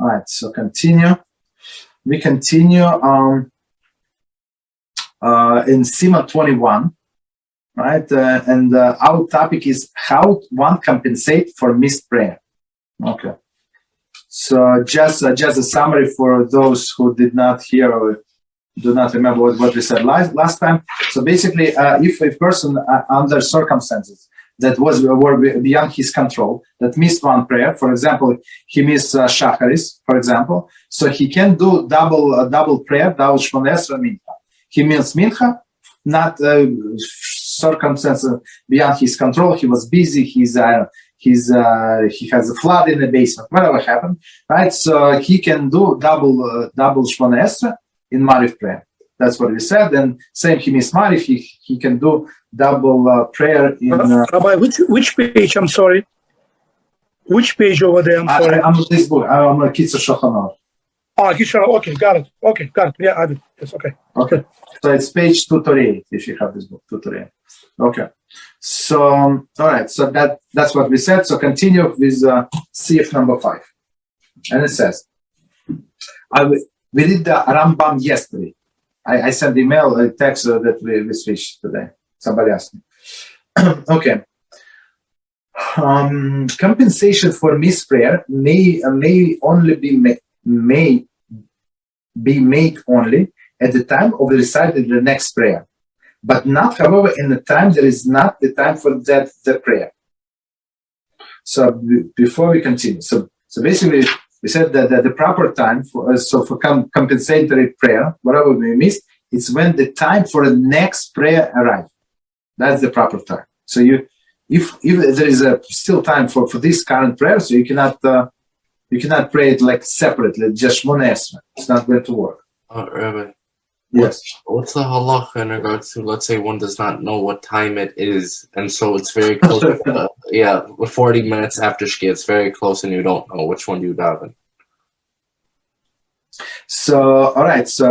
right, so continue. We continue in Siman 21, right? And our topic is how one compensate for missed prayer. Okay. So just a summary for those who did not hear or do not remember what we said last time. So basically, if a person under circumstances that were beyond his control, that missed one prayer, for example, he missed Shacharis, for example, so he can do double prayer, double Shemoneh Mincha. He means Mincha, not circumstances beyond his control. He was busy. He has a flood in the basement. Whatever happened, right? So he can do double Shemoneh in Mariv prayer. That's what we said. And same, he missed Mariv, he can do double prayer in... Rabbi, which page? I'm sorry. Which page over there? I'm sorry. I'm on this book. I'm on Kitzur Shulchan. Kitzur. Okay, got it. Okay, got it. Yeah, I did. Yes, okay. Okay. So it's page 238 if you have this book, 238. Okay. So, all right. So that's what we said. So continue with CF number 5. And it says, we did the Rambam yesterday. I sent email, a text that we switched today. Somebody asked me. Okay. Compensation for missed prayer may only be made only at the time of the reciting the next prayer, but not, however, in the time there is not the time for the prayer. So before we continue, so basically we said that the proper time for compensatory prayer, whatever we missed, it's when the time for the next prayer arrives. That's the proper time. So if there is still time for this current prayer, so you cannot pray it like separately, just Shemoneh. It's not going to work. Rabbi, yes. What's the halacha in regards to, let's say one does not know what time it is, and so it's very close. 40 minutes after Shkia, it's very close, and you don't know which one you daven. So, all right. So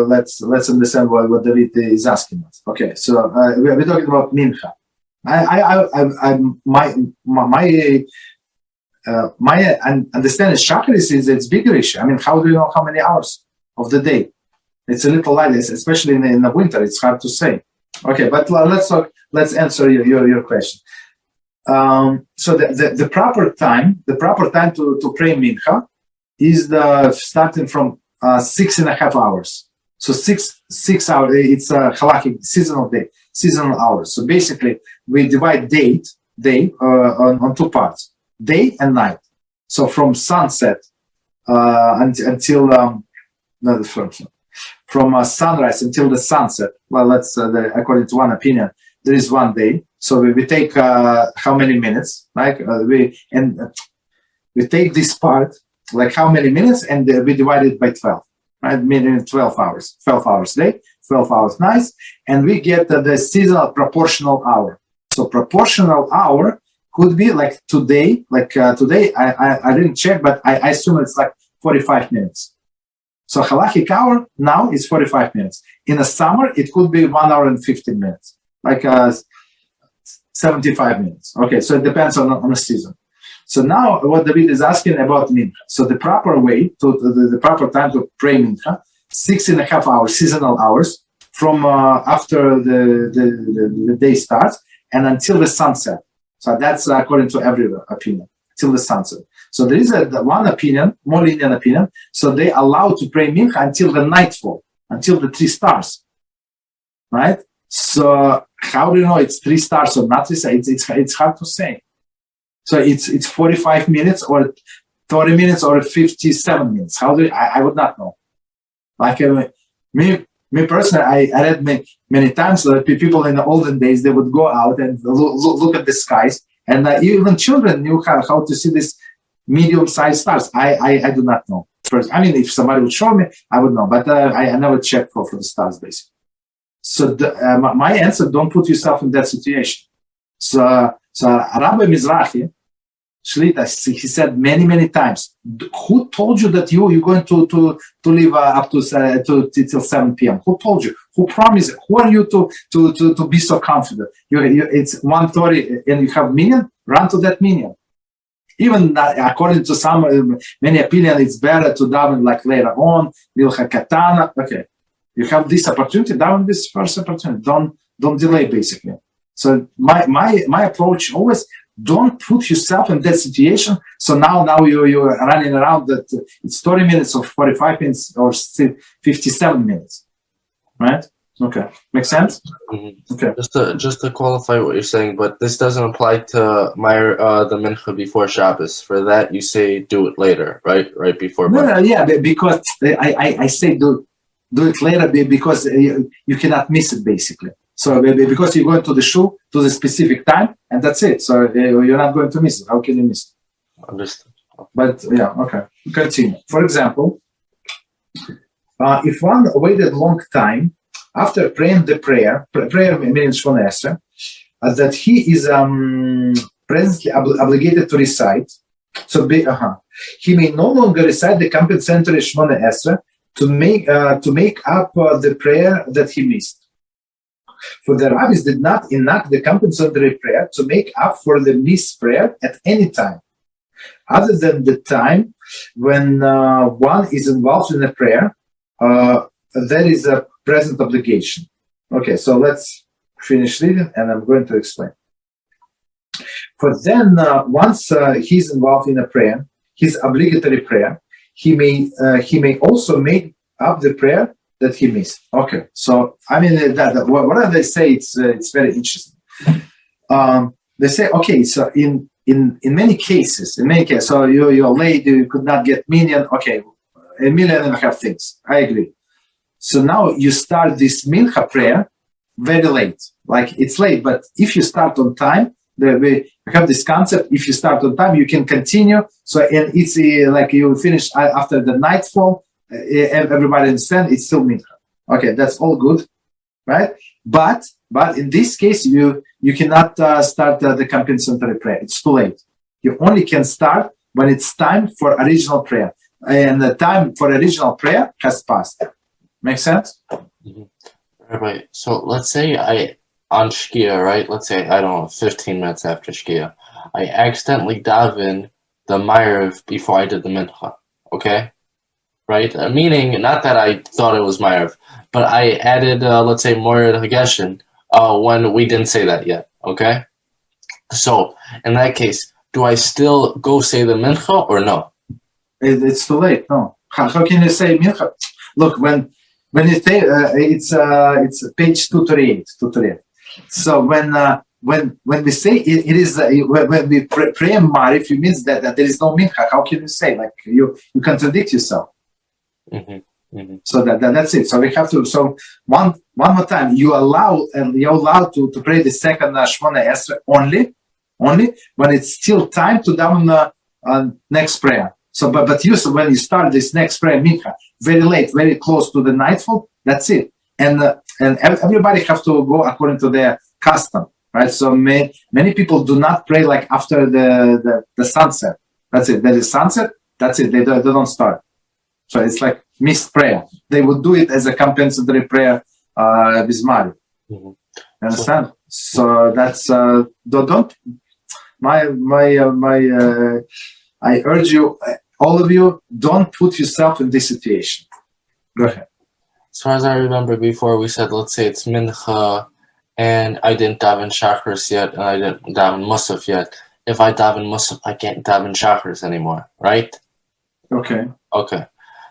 let's understand what David is asking us. Okay. So we're talking about Mincha. My understanding Shacharis is it's bigger issue. I mean, how do you know how many hours of the day? It's a little light, especially in the winter. It's hard to say. Okay, but let's answer your question. So the proper time to pray Mincha is starting from 6.5 hours. So six hours. It's a halakhic seasonal hours. So basically, we divide day on two parts, day and night. So from sunset until from sunrise until the sunset. Well, that's according to one opinion, there is one day. So we take how many minutes, right? We take this part, like how many minutes, and we divide it by 12, right? Meaning 12 hours. 12 hours day, 12 hours nights, and we get the seasonal proportional hour. So proportional hour could be like today. Today, I didn't check, but I assume it's like 45 minutes. So halakhic hour now is 45 minutes. In the summer, it could be 1 hour and 15 minutes, like 75 minutes. Okay, so it depends on the season. So now what David is asking about Mincha. So the proper way, the proper time to pray Mincha, 6.5 hours, seasonal hours, from after the day starts and until the sunset. So that's according to every opinion, till the sunset. So there is one opinion, more lenient opinion. So they allow to pray Mincha until the nightfall, until the 3 stars, right? So how do you know it's 3 stars or not 3 stars? It's hard to say. So it's 45 minutes or 30 minutes or 57 minutes. How do I would not know. Like me personally, I read many times that people in the olden days, they would go out and look at the skies, and even children knew how to see this medium-sized stars. I do not know. First, I mean, if somebody would show me, I would know, but I never checked for the stars, basically. So my answer: don't put yourself in that situation. So Rabbi Mizrachi, Shlita, he said many times, who told you that you're going to live up to till 7 p.m.? Who told you? Who promised? Who are you to be so confident? It's 1:30 and you have minion. Run to that minion. Even according to some many opinions, it's better to daven like later on, milcha katana. Okay, you have this opportunity, daven this first opportunity. Don't delay, basically. So my approach always, don't put yourself in that situation. So now you're running around that it's 30 minutes or 45 minutes or 57 minutes, right? Okay, makes sense. Mm-hmm. Okay. Just to qualify what you're saying, but this doesn't apply to the mincha before Shabbos. For that, you say do it later, right? Right before. No, yeah, because I say do it later because you cannot miss it, basically. So because you're going to the shul to the specific time, and that's it. So you're not going to miss it. How can you miss it? Understood. But yeah, okay. Continue. For example, if one waited long time after praying the prayer means Shemoneh Esrei, that he is presently obligated to recite. So he may no longer recite the compensatory Shemoneh Esrei to make up the prayer that he missed. For the rabbis did not enact the compensatory prayer to make up for the missed prayer at any time, other than the time when one is involved in a prayer. There is a present obligation. Okay, so let's finish reading, and I'm going to explain. For then, once he's involved in a prayer, his obligatory prayer, he may also make up the prayer that he missed. Okay, so I mean, what they say, it's very interesting. They say, okay, so in many cases, so you're late, you could not get minyan. Okay, 1.5 million things. I agree. So now you start this mincha prayer very late. Like it's late, but if you start on time, we have this concept. If you start on time, you can continue. So and it's like you finish after the nightfall. Everybody understand it's still mincha. Okay, that's all good, right? But in this case, you cannot start the compensatory prayer. It's too late. You only can start when it's time for original prayer, and the time for original prayer has passed. Make sense? Mm-hmm. Rabbi, so let's say on Shkia, right? Let's say, I don't know, 15 minutes after Shkia, I accidentally daven the Ma'ariv before I did the Mincha, okay? Right? Meaning, not that I thought it was Ma'ariv, but I added, let's say, Morid Hageshin when we didn't say that yet, okay? So, in that case, do I still go say the Mincha or no? It's too late, no. How can you say Mincha? Look, when you say it's page 238. So when we say it is when we pray Ma'ariv, it means that there is no mincha. How can you say, like you contradict yourself? Mm-hmm. Mm-hmm. So that's it. So we have to. So one more time, you're allowed to pray the second Shemoneh Esrei only when it's still time to daven next prayer. So, but when you start this next prayer mincha very late, very close to the nightfall, that's it. And everybody have to go according to their custom, right? So many people do not pray like after the sunset. That's it. There is sunset. That's it. They don't start. So it's like missed prayer. They would do it as a compensatory prayer with Mari. Mm-hmm. Understand? So that's don't. I urge you, all of you, don't put yourself in this situation. Go ahead. As far as I remember before, we said, let's say it's Mincha, and I didn't daven Shachris yet, and I didn't daven Musaf yet. If I daven Musaf, I can't daven Shachris anymore, right? Okay. Okay.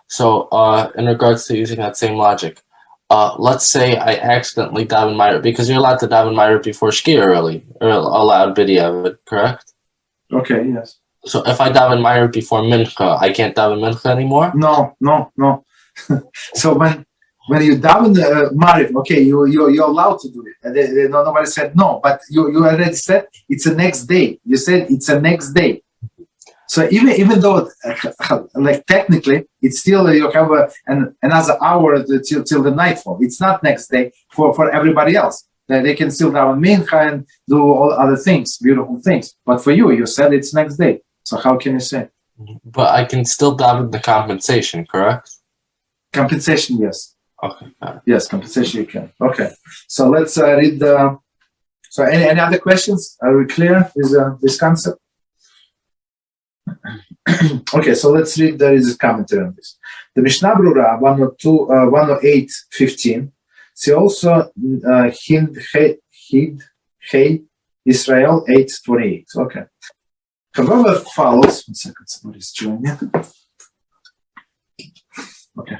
So, in regards to using that same logic, let's say I accidentally daven Ma'ariv, because you're allowed to daven Ma'ariv before Shkia early, or allowed BeEzrat, correct? Okay, yes. So if I daven Ma'ariv before Mincha, I can't daven Mincha anymore? No. So when you daven Ma'ariv, okay, you're allowed to do it. Nobody said no, but you already said it's the next day. You said it's the next day. So even though, like technically, it's still you have another hour till the nightfall. It's not next day for everybody else. They can still daven Mincha and do all other things, beautiful things. But for you said it's next day. So how can you say? But I can still daven the compensation, correct? Compensation, yes. Okay. Yes, compensation you can. Okay. So let's read the. So any other questions? Are we clear with this concept? Okay, so let's read. There is a commentary on this. The Mishnah Brura 108:15. See also Hind Hey Israel 8:28. Okay. However, follows. 1 second. Somebody's joining me. Okay.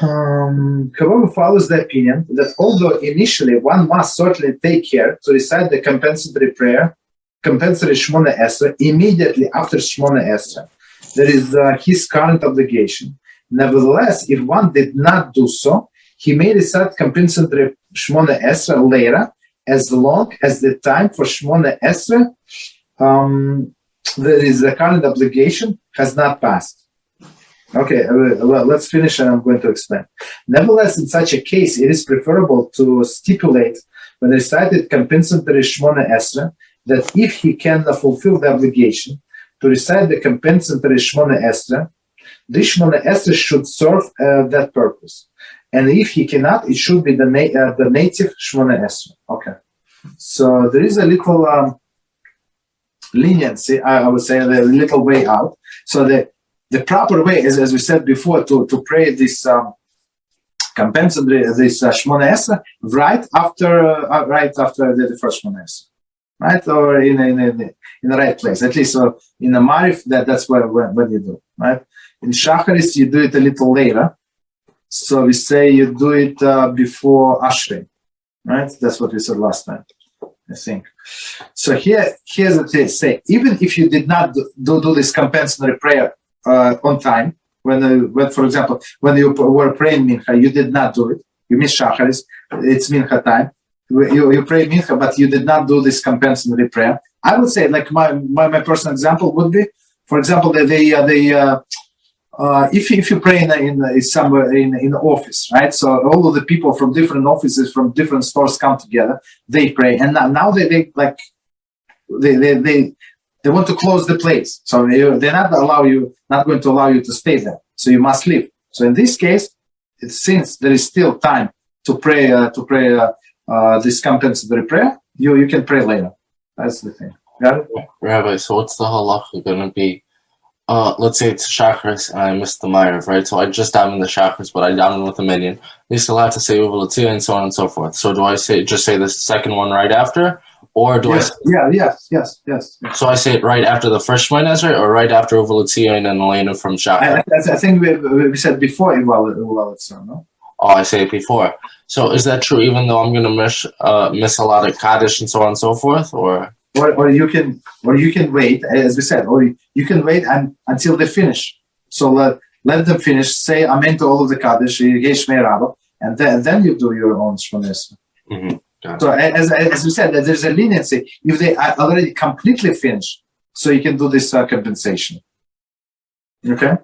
However, follows the opinion that although initially one must certainly take care to recite the compensatory prayer, compensatory Shemoneh Esrei, immediately after Shemoneh Esrei, there is his current obligation. Nevertheless, if one did not do so, he may recite compensatory Shemoneh Esrei later, as long as the time for Shemoneh Esrei, there is a current obligation, has not passed. Okay, well, let's finish and I'm going to explain. Nevertheless, in such a case, it is preferable to stipulate when recited compensatory Shemoneh Esrei that if he can fulfill the obligation to recite the compensatory Shemoneh Esrei, this Shemoneh Esrei should serve that purpose. And if he cannot, it should be the native Shemoneh Esrei. Okay. So there is a little leniency, I would say, a little way out. So the proper way is, as we said before, to pray this compensatory, this Shemoneh Esrei right after the first Shemoneh Esrei, right, or in the right place. At least, so in the Marif, that's when you do, right. In Shacharis, you do it a little later. So we say you do it before Ashrei, right? That's what we said last time, I think. So here's what they say: even if you did not do this compensatory prayer on time, when for example, when you were praying Mincha, you did not do it. You miss Shacharis, it's Mincha time. You pray Mincha, but you did not do this compensatory prayer. I would say, like my personal example would be, for example, if you pray in somewhere in the office, right? So all of the people from different offices, from different stores come together. They pray, and now they want to close the place. So they're not going to allow you to stay there. So you must leave. So in this case, since there is still time to pray this compensatory prayer, you can pray later. That's the thing. Got it? Rabbi, so what's the halacha going to be? Let's say it's Shacharis and I missed the Ma'ariv, right? So I just davened the Shacharis, but I davened with a minion. We still have to say Uvalatiyah and so on and so forth. So do I just say the second one right after? Or do I say... Yes. So I say it right after the first Shemoneh Esrei or right after Uvalatiyah and then Elena from Shacharis? I think we said before Uvalatiyah, no? Oh, I say it before. So is that true even though I'm going to miss a lot of Kaddish and so on and so forth? Or you can wait, as we said, or you can wait until they finish. So let them finish, say Amen to all of the Kaddish, and then you do your own Shemoneh Esrei. So as we said, there's a leniency if they are already completely finished, so you can do this compensation. Okay.